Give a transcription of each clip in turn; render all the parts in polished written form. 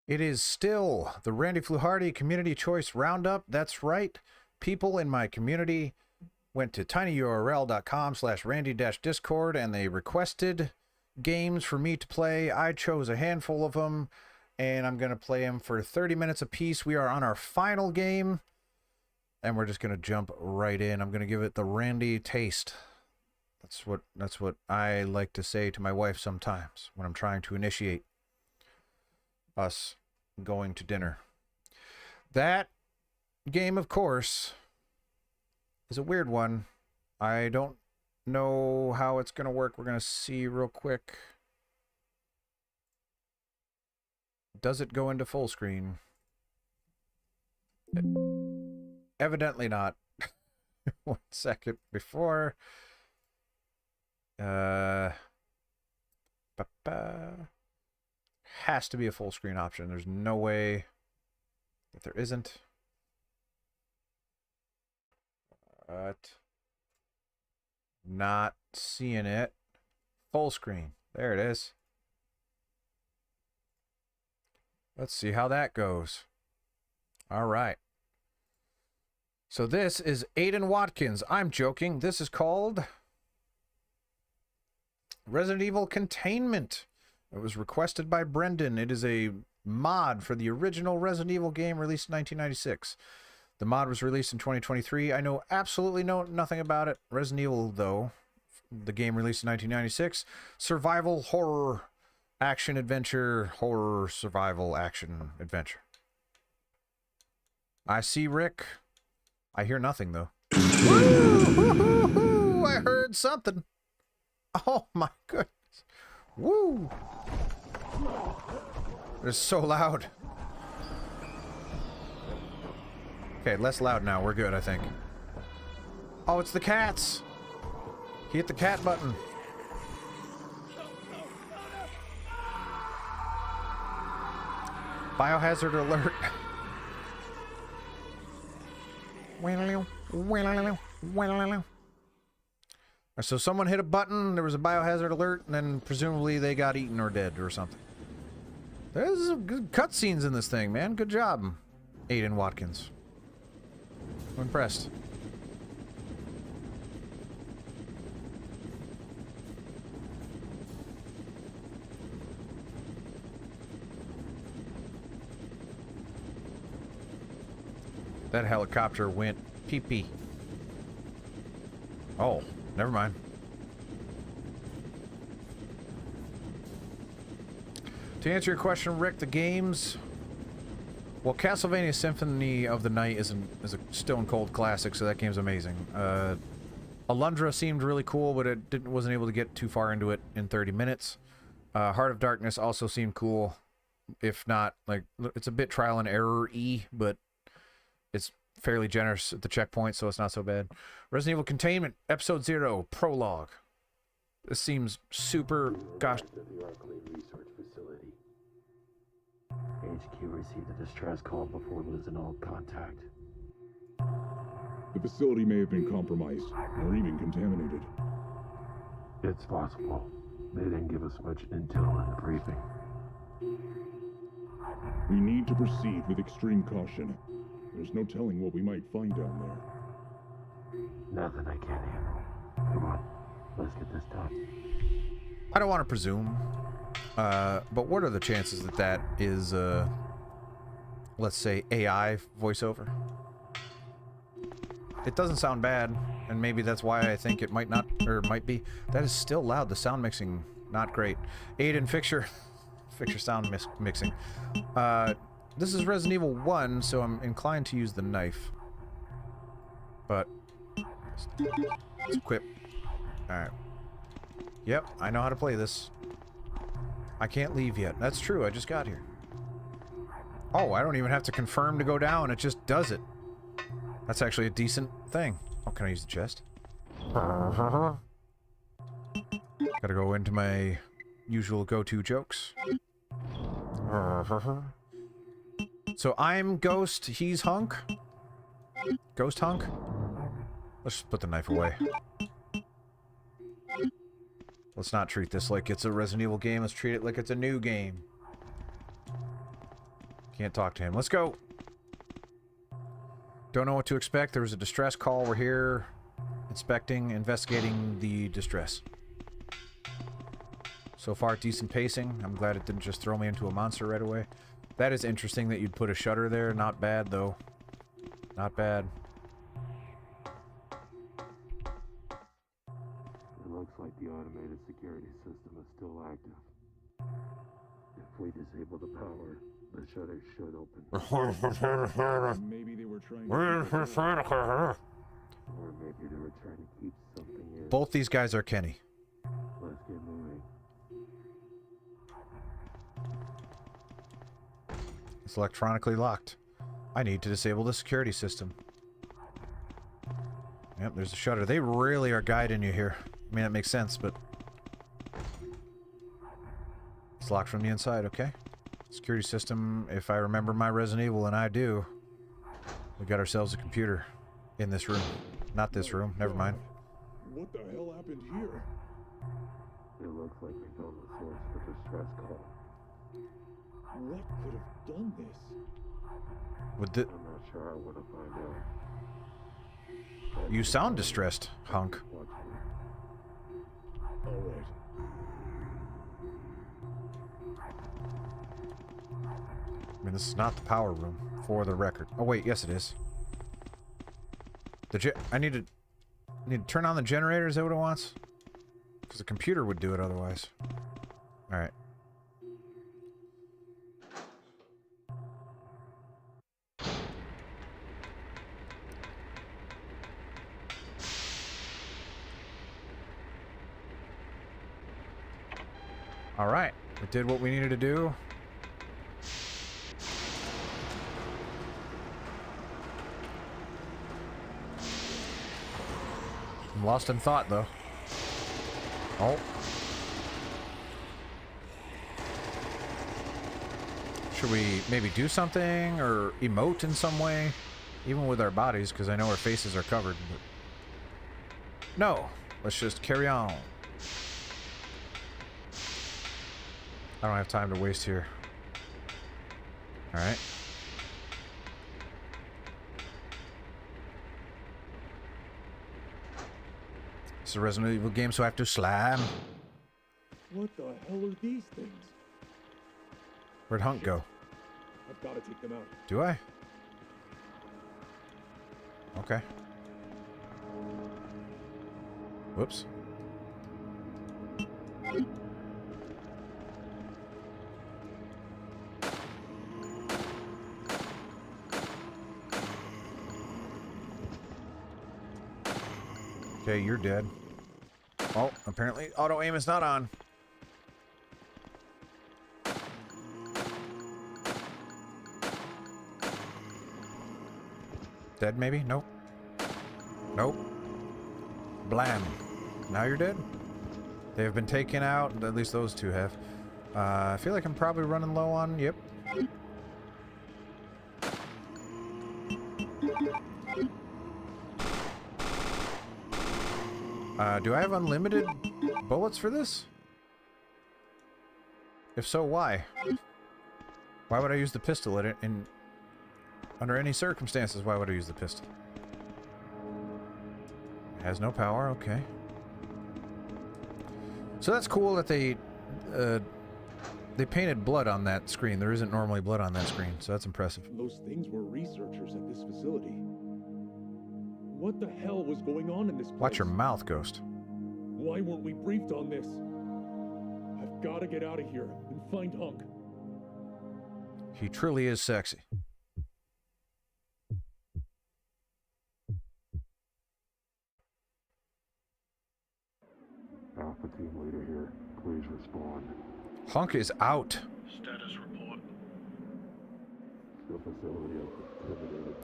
It is still the Randy Fluharty Community Choice Roundup. That's right. People in my community went to tinyurl.com/randy-discord and they requested games for me to play. I chose a handful of them, and I'm going to play them for 30 minutes apiece. We are on our final game, and we're just going to jump right in. I'm going to give it the Randy taste. That's what I like to say to my wife sometimes when I'm trying to initiate us going to dinner. That game, of course, is a weird one. I don't know how it's going to work. We're going to see real quick. Does it go into full screen? Evidently not. 1 second before. Has to be a full screen option. There's no way that there isn't. But not seeing it. Full screen. There it is. Let's see how that goes. All right. So this is Aiden Watkins. I'm joking. This is called Resident Evil Containment. It was requested by Brendan. It is a mod for the original Resident Evil game released in 1996. The mod was released in 2023. I know absolutely nothing about it. Resident Evil, though, the game released in 1996. Survival horror action adventure, horror survival action adventure. I see Rick. I hear nothing, though. Woo! I heard something. Oh my goodness. Woo! It's so loud. Okay, less loud now. We're good, I think. Oh, it's the cats. He hit the cat button. Biohazard alert. So someone hit a button, there was a biohazard alert, and then presumably they got eaten or dead or something. There's some good cutscenes in this thing, man. Good job, Aiden Watkins. I'm impressed. That helicopter went pee-pee. Oh, never mind. To answer your question, Rick, the games... Well, Castlevania Symphony of the Night is a stone cold classic, so that game's amazing. Alundra seemed really cool, but it wasn't able to get too far into it in 30 minutes. Heart of Darkness also seemed cool, if not, like, it's a bit trial and error-y, but it's fairly generous at the checkpoint, so it's not so bad. Resident Evil Containment, Episode 0, Prologue. This seems super, gosh... HQ received a distress call before losing all contact. The facility may have been compromised, or even contaminated. It's possible. They didn't give us much intel in the briefing. We need to proceed with extreme caution. There's no telling what we might find down there. Nothing I can't handle. Come on, let's get this done. I don't want to presume, but what are the chances that that is, let's say, AI voiceover? It doesn't sound bad, and maybe that's why I think it might not, or might be. That is still loud. The sound mixing, not great. Aiden, fix your sound mixing. This is Resident Evil 1, so I'm inclined to use the knife. But, let's equip. Alright. Yep, I know how to play this. I can't leave yet. That's true, I just got here. Oh, I don't even have to confirm to go down, it just does it. That's actually a decent thing. Oh, can I use the chest? Gotta go into my usual go-to jokes. So I'm Ghost, he's Hunk? Ghost Hunk? Let's just put the knife away. Let's not treat this like it's a Resident Evil game. Let's treat it like it's a new game. Can't talk to him. Let's go. Don't know what to expect. There was a distress call. We're here inspecting, investigating the distress. So far, decent pacing. I'm glad it didn't just throw me into a monster right away. That is interesting that you'd put a shutter there. Not bad, though. Not bad. It looks like the automated security system is still active. If we disable the power, the shutter should open. Maybe they were trying Or maybe they were trying to keep something in. Both these guys are Kenny. Let's get moving. It's electronically locked. I need to disable the security system. Yep, there's a shutter. They really are guiding you here. I mean, that makes sense, but... It's locked from the inside, okay. Security system, if I remember my Resident Evil, and I do, we got ourselves a computer in this room. Not this room, never mind. What the hell happened here? It looks like we found the source for the distress call. What could have done this? Would the... I'm not sure I want to find out. You sound distressed, hunk. Watch me. Alright. I mean, this is not the power room, for the record. Oh wait, yes it is. I need to turn on the generator, is that what it wants? Because the computer would do it otherwise. Alright. Alright, we did what we needed to do. I'm lost in thought, though. Oh. Should we maybe do something or emote in some way? Even with our bodies, because I know our faces are covered. But... No! Let's just carry on. I don't have time to waste here. Alright. It's a Resident Evil game, so I have to slam. What the hell are these things? Where'd Hunk go? I've got to take them out. Do I? Okay. Whoops. Okay, you're dead. Oh, apparently auto aim is not on. Dead, maybe? Nope. Nope. Blam. Now you're dead? They have been taken out. At least those two have. I feel like I'm probably running low on... Yep. Do I have unlimited bullets for this? If so, why? Why would I use the pistol under any circumstances? Why would I use the pistol? It has no power, okay. So that's cool that they painted blood on that screen. There isn't normally blood on that screen, so that's impressive. Those things were researchers at this facility. What the hell was going on in this place? Watch your mouth, Ghost. Why weren't we briefed on this? I've got to get out of here and find Hunk. He truly is sexy. Alpha team leader here. Please respond. Hunk is out. Status report. The facility is intimidated.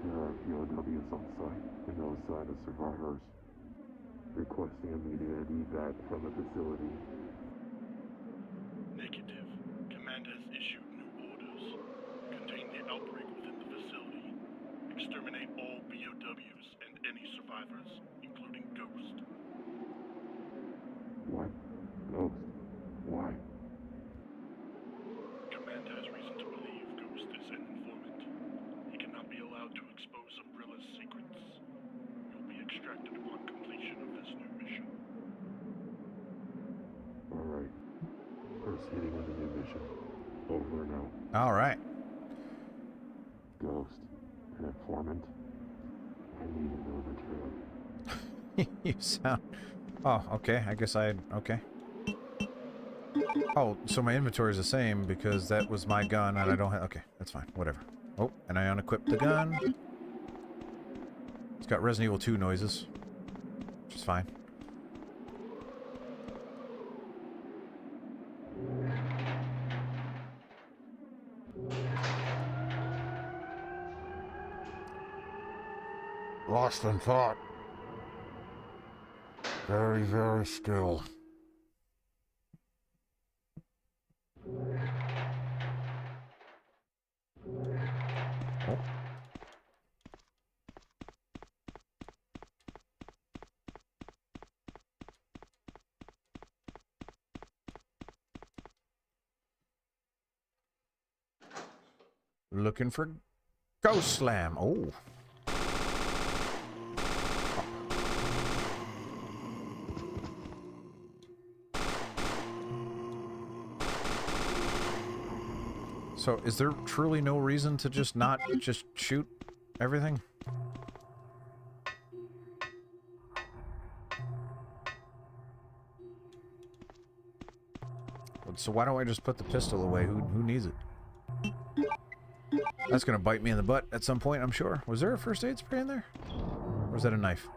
There are POWs on site and no sign of survivors. Requesting immediate evac from the facility. Negative. Command has issued new orders. Contain the outbreak within the facility. Exterminate all POWs and any survivors, including Ghost. What? Ghost? Why? Command has reason to believe Ghost Proceeding with the new mission. Over and out. All right. Ghost. An informant. I need to know the truth. You sound... Oh, okay. I guess okay. Oh, so my inventory is the same because that was my gun and I don't have... Okay, that's fine. Whatever. Oh, and I unequipped the gun. It's got Resident Evil 2 noises. Which is fine. Lost in thought. Very, very still. Oh. Looking for Ghost Slam. Oh. So, is there truly no reason to just not just shoot everything? So why don't I just put the pistol away? Who needs it? That's gonna bite me in the butt at some point, I'm sure. Was there a first aid spray in there? Or was that a knife?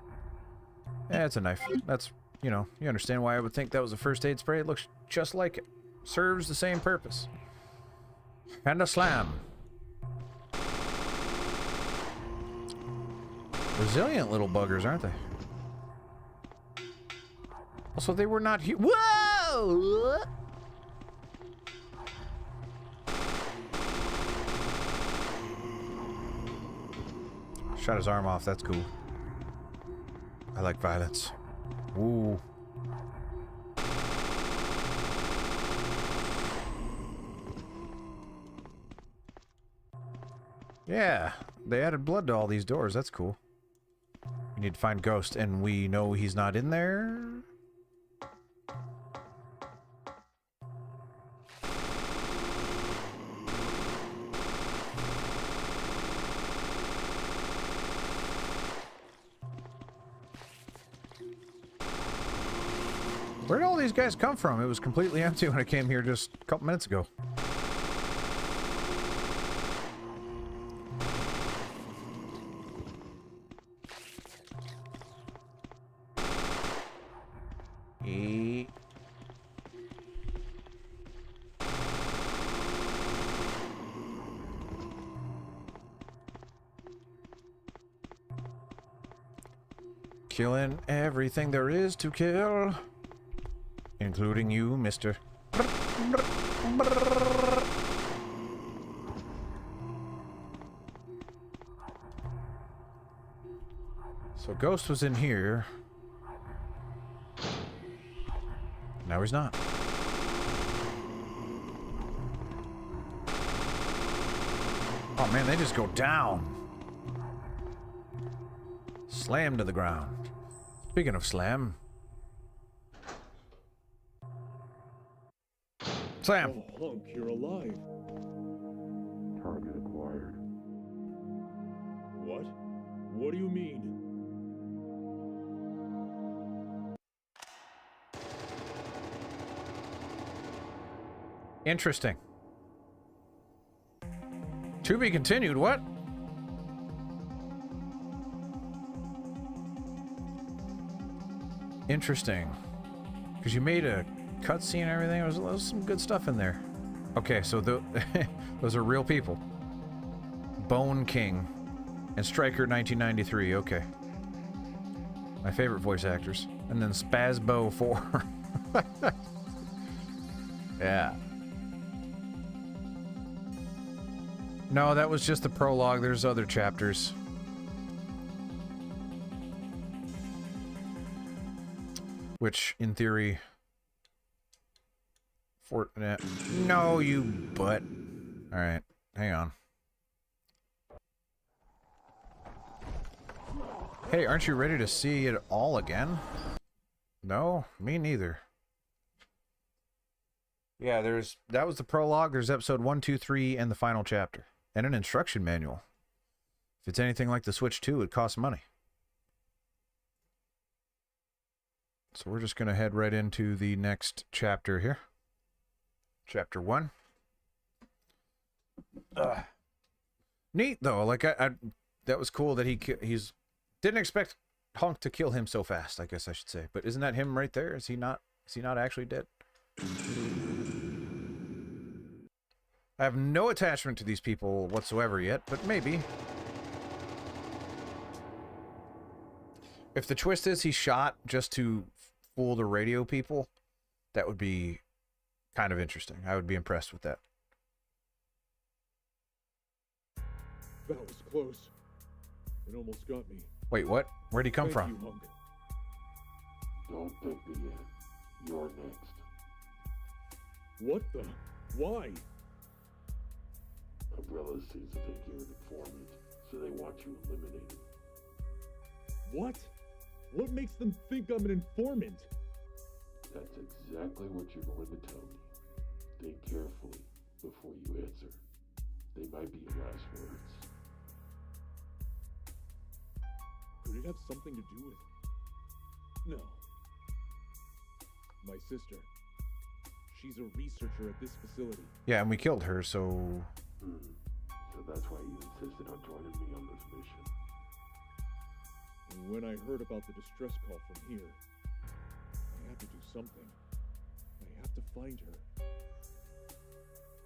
Yeah, it's a knife. That's, you know, you understand why I would think that was a first aid spray. It looks just like it. Serves the same purpose. And a slam. Resilient little buggers, aren't they? Also, they were not Whoa! Shot his arm off. That's cool. I like violence. Ooh. Yeah, they added blood to all these doors. That's cool. We need to find Ghost, and we know he's not in there. Where did all these guys come from? It was completely empty when I came here just a couple minutes ago. Killing everything there is to kill. Including you, mister. So Ghost was in here. Now he's not. Oh man, they just go down. Slam to the ground. Speaking of slam. Slam. Oh, Hunk, you're alive. Target acquired. What? What do you mean? Interesting. To be continued, what? Interesting. Because you made a cutscene and everything. There was some good stuff in there. Okay, so those are real people. Bone King and Striker 1993. Okay. My favorite voice actors. And then Spazbo 4. Yeah. No, that was just the prologue. There's other chapters. Which, in theory... No, you butt. Alright, hang on. Hey, aren't you ready to see it all again? No, me neither. Yeah, that was the prologue. There's episode 1, 2, 3, and the final chapter. And an instruction manual. If it's anything like the Switch 2, it costs money. So we're just going to head right into the next chapter here. Chapter 1. Neat, though. Like, I that was cool that he's... Didn't expect Hunk to kill him so fast, I guess I should say. But isn't that him right there? Is he not actually dead? I have no attachment to these people whatsoever yet, but maybe. If the twist is he's shot just to fool the radio people, that would be kind of interesting. I would be impressed with that. That was close. It almost got me. Wait, what? Where'd he come Thank from? you, Hunk. Don't thank me yet. You're next. What the? Why? Umbrella sees that you're an informant, so they want you eliminated. What? What makes them think I'm an informant? That's exactly what you're going to tell me. Think carefully before you answer. They might be your last words. Could it have something to do with... No. My sister. She's a researcher at this facility. Yeah, and we killed her, so... So that's why you insisted on joining me on this mission. And when I heard about the distress call from here, I had to do something. I have to find her.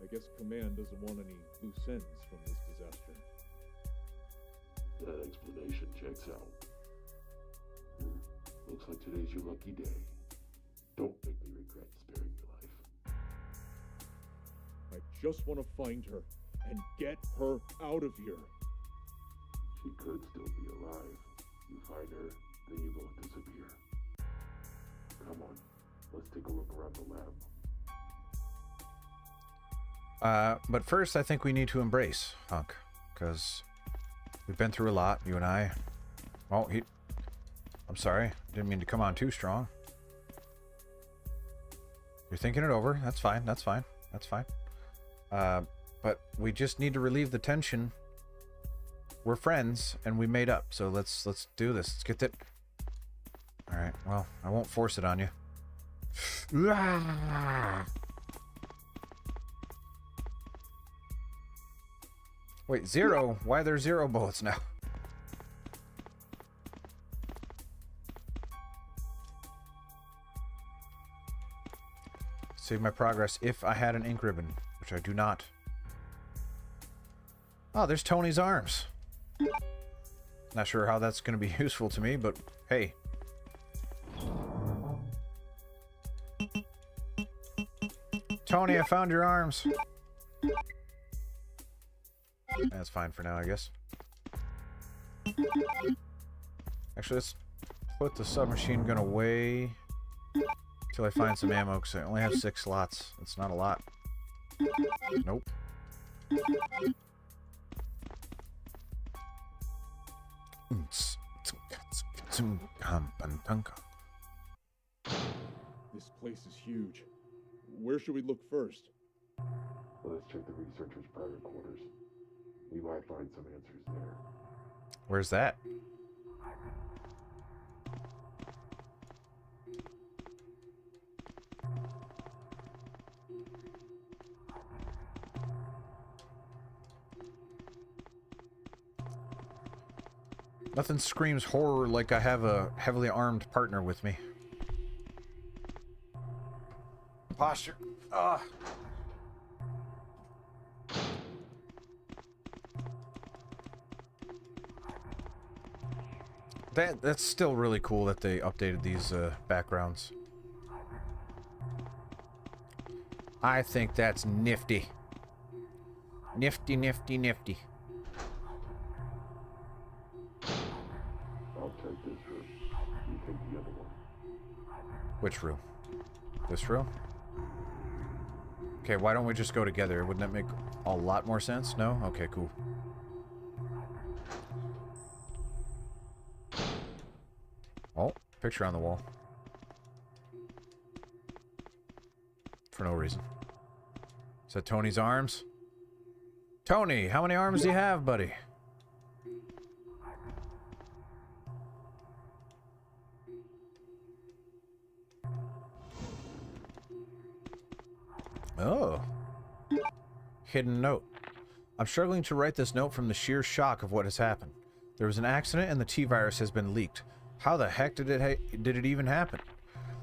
I guess Command doesn't want any loose ends from this disaster. That explanation checks out. Looks like today's your lucky day. Don't make me regret sparing your life. I just want to find her and get her out of here. She could still be alive. You find her, then you both disappear. Come on, let's take a look around the lab. But first, I think we need to embrace Hunk, because we've been through a lot, you and I. Oh, I'm sorry. Didn't mean to come on too strong. You're thinking it over. That's fine. That's fine. That's fine. But we just need to relieve the tension. We're friends, and we made up. So let's do this. Let's get that. All right. Well, I won't force it on you. Wait, 0? Why are there 0 bullets now? Save my progress if I had an ink ribbon, which I do not. Oh, there's Tony's arms. Not sure how that's going to be useful to me, but hey. Tony, I found your arms. That's fine for now, I guess. Actually, let's put the submachine gun away until I find some ammo, because I only have 6 slots. That's not a lot. Nope. This place is huge. Where should we look first? Let's check the researchers' private quarters. We might find some answers there. Where's that? Nothing screams horror like I have a heavily armed partner with me. Posture. Ah. That's still really cool that they updated these backgrounds. I think that's nifty. Nifty, nifty, nifty. I'll take this room. You take the other one. Which room? This room? Okay, why don't we just go together? Wouldn't that make a lot more sense? No? Okay, cool. Oh, picture on the wall. For no reason. that Tony's arms? Tony, how many arms do you have, buddy? Oh. Hidden note. I'm struggling to write this note from the sheer shock of what has happened. There was an accident and the T-virus has been leaked. How the heck did it even happen?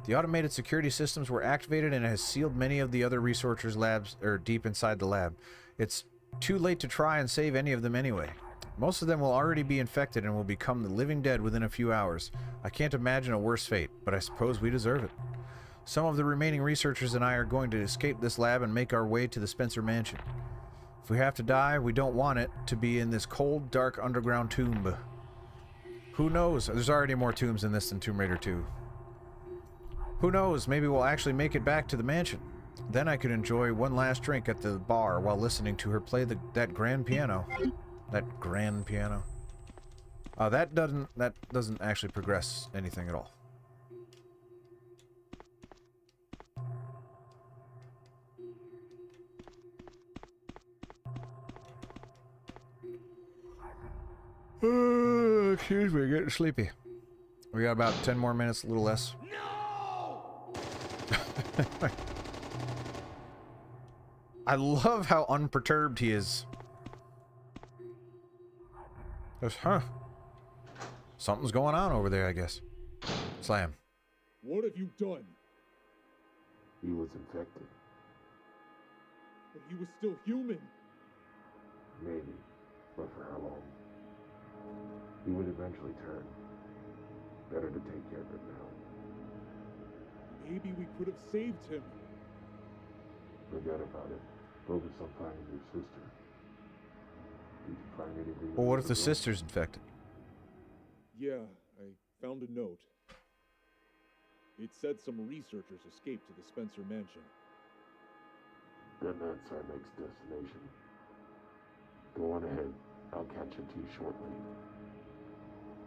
The automated security systems were activated and it has sealed many of the other researchers' labs deep inside the lab. It's too late to try and save any of them anyway. Most of them will already be infected and will become the living dead within a few hours. I can't imagine a worse fate, but I suppose we deserve it. Some of the remaining researchers and I are going to escape this lab and make our way to the Spencer Mansion. If we have to die, we don't want it to be in this cold, dark underground tomb. Who knows? There's already more tombs in this than Tomb Raider 2. Who knows? Maybe we'll actually make it back to the mansion. Then I could enjoy one last drink at the bar while listening to her play that grand piano. That grand piano. That doesn't actually progress anything at all. Excuse me, getting sleepy. We got about 10 more minutes, a little less. No! I love how unperturbed he is. Just, huh. Something's going on over there, I guess. Slam. What have you done? He was infected. But he was still human. Maybe. But for how long? He would eventually turn. Better to take care of it now. Maybe we could have saved him. Forget about it. Focus on finding your sister. Did you find anything? Well, what if the sister's infected? Yeah, I found a note. It said some researchers escaped to the Spencer Mansion. Then that's our next destination. Go on ahead. I'll catch up to you shortly.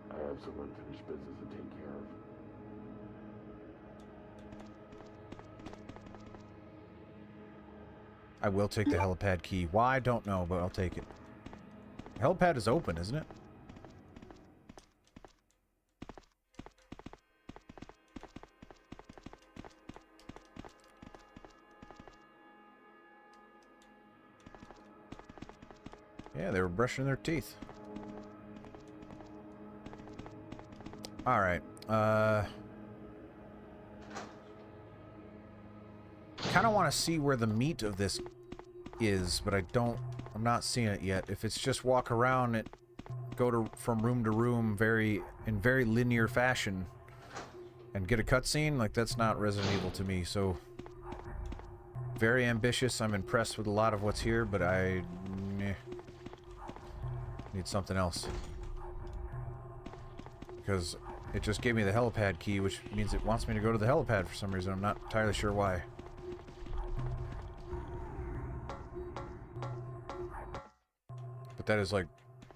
I have some unfinished business to take care of. I will take the helipad key. Why? I don't know, but I'll take it. The helipad is open, isn't it? Yeah, they were brushing their teeth. Alright, kind of want to see where the meat of this is, but I'm not seeing it yet. If it's just walk around it, from room to room in very linear fashion and get a cutscene, like, that's not Resident Evil to me. So very ambitious. I'm impressed with a lot of what's here, but I need something else. Because it just gave me the helipad key, which means it wants me to go to the helipad for some reason. I'm not entirely sure why. But that is, like,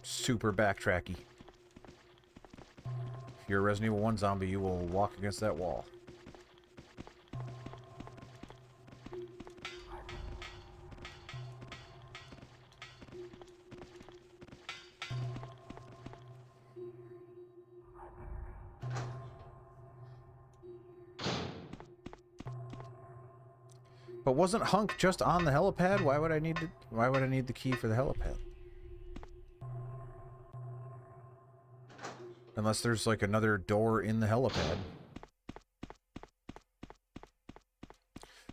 super backtracky. If you're a Resident Evil 1 zombie, you will walk against that wall. But wasn't Hunk just on the helipad? Why would I need the key for the helipad? Unless there's like another door in the helipad.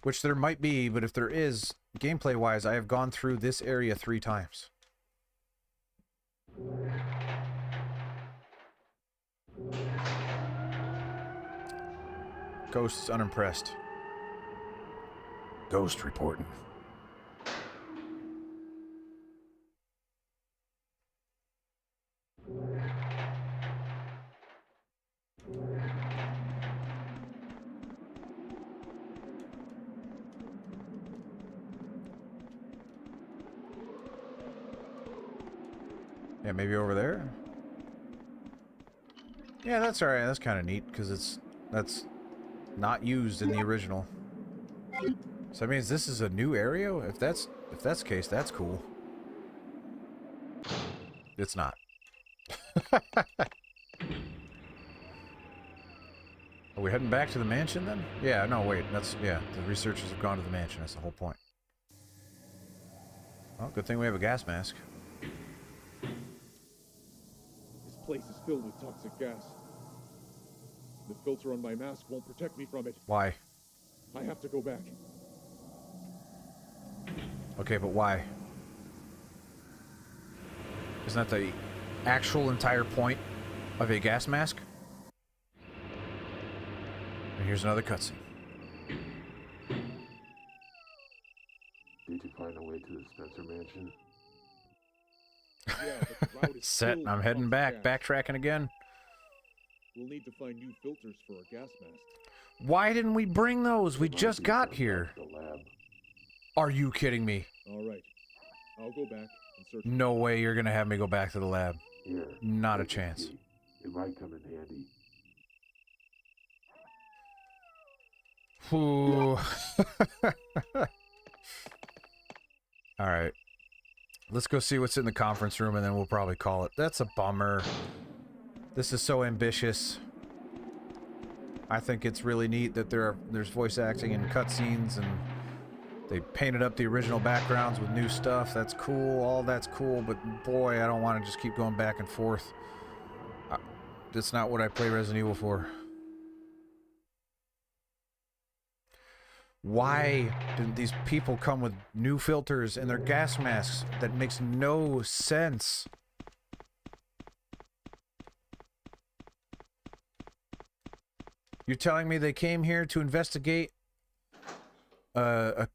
Which there might be, but if there is, gameplay-wise, I have gone through this area 3 times. Ghost's unimpressed. Ghost reporting. Yeah, maybe over there? Yeah, that's alright. That's kind of neat, because that's not used in the original. So that means this is a new area? If that's the case, that's cool. It's not. Are we heading back to the mansion then? Yeah, no, wait. Yeah, the researchers have gone to the mansion. That's the whole point. Well, good thing we have a gas mask. This place is filled with toxic gas. The filter on my mask won't protect me from it. Why? I have to go back. Okay, but why? Isn't that the actual entire point of a gas mask? And here's another cutscene. Did you find a way to the Spencer mansion? Yeah, but the route is Set. filled I'm with heading toxic back. gas. Backtracking again. We'll need to find new filters for our gas mask. Why didn't we bring those? We just got here. The lab. Are you kidding me? All right. I'll go back and search. No way you're gonna have me go back to the lab. Here. Not a take this chance. key. It might come in handy. Ooh. Alright. Let's go see what's in the conference room and then we'll probably call it. That's a bummer. This is so ambitious. I think it's really neat that there's voice acting and cutscenes and they painted up the original backgrounds with new stuff. That's cool. All that's cool, but boy, I don't want to just keep going back and forth. That's not what I play Resident Evil for. Why didn't these people come with new filters in their gas masks? That makes no sense. You're telling me they came here to investigate a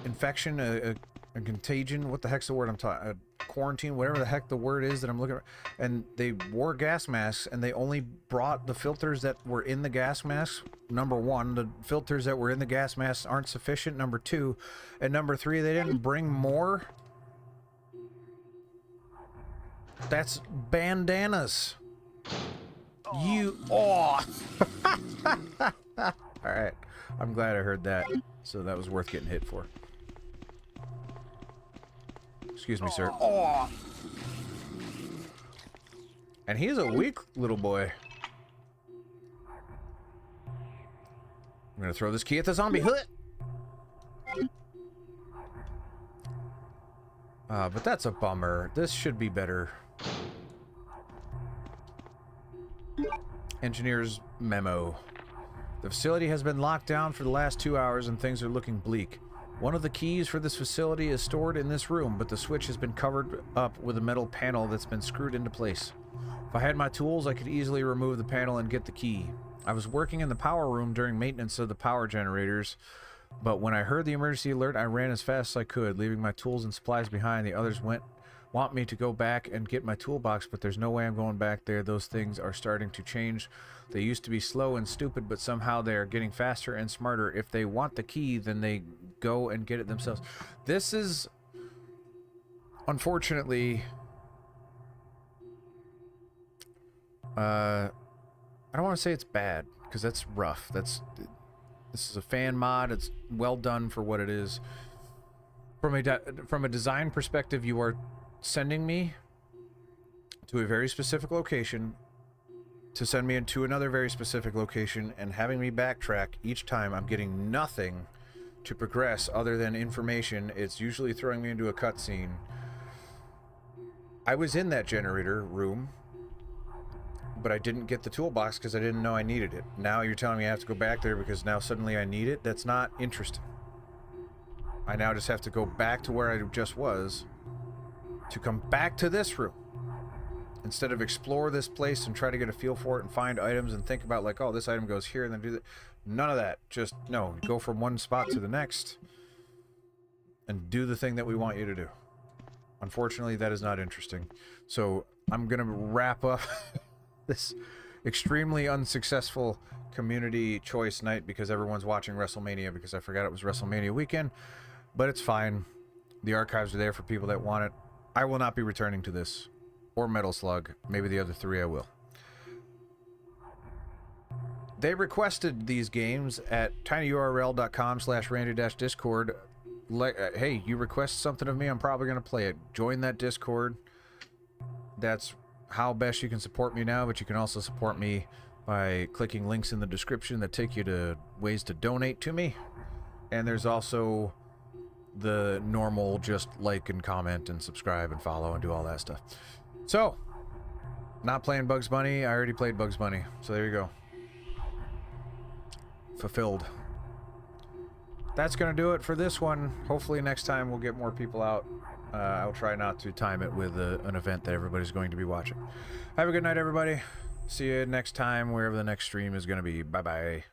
infection, a contagion? What the heck's the word I'm talking? A quarantine, whatever the heck the word is that I'm looking at. And they wore gas masks, and they only brought the filters that were in the gas masks. Number one, the filters that were in the gas masks aren't sufficient. Number two, and number three, they didn't bring more. That's bandanas. You, oh. All right, I'm glad I heard that. So that was worth getting hit for. Excuse me, sir. Oh. And he's a weak little boy. I'm gonna throw this key at the zombie. But that's a bummer. This should be better. Engineer's memo. The facility has been locked down for the last 2 hours and things are looking bleak. One of the keys for this facility is stored in this room, but the switch has been covered up with a metal panel that's been screwed into place. If I had my tools, I could easily remove the panel and get the key. I was working in the power room during maintenance of the power generators, but when I heard the emergency alert, I ran as fast as I could, leaving my tools and supplies behind. The others want me to go back and get my toolbox, but there's no way I'm going back there. Those things are starting to change. They used to be slow and stupid, but somehow they're getting faster and smarter. If they want the key, then they go and get it themselves. This is, unfortunately, I don't want to say it's bad, because that's rough. This is a fan mod. It's well done for what it is. From a design perspective, you are sending me to a very specific location to send me into another very specific location and having me backtrack each time. I'm getting nothing to progress other than information. It's usually throwing me into a cutscene. I was in that generator room, but I didn't get the toolbox because I didn't know I needed it. Now you're telling me I have to go back there because now suddenly I need it? That's not interesting. I now just have to go back to where I just was to come back to this room instead of explore this place and try to get a feel for it and find items and think about like, oh, this item goes here and then do that. None of that. Just, no, go from one spot to the next and do the thing that we want you to do. Unfortunately, that is not interesting. So I'm going to wrap up this extremely unsuccessful community choice night because everyone's watching WrestleMania because I forgot it was WrestleMania weekend. But it's fine. The archives are there for people that want it. I will not be returning to this. Or Metal Slug. Maybe the other three I will. they requested these games at tinyurl.com/randy-discord. Hey, you request something of me, I'm probably going to play it. Join that Discord. That's how best you can support me now, but you can also support me by clicking links in the description that take you to ways to donate to me. And there's also the normal just like and comment and subscribe and follow and do all that stuff. So, not playing Bugs Bunny. I already played Bugs Bunny. So there you go. Fulfilled. That's going to do it for this one. Hopefully next time we'll get more people out. I'll try not to time it with an event that everybody's going to be watching. Have a good night, everybody. See you next time, wherever the next stream is going to be. Bye-bye.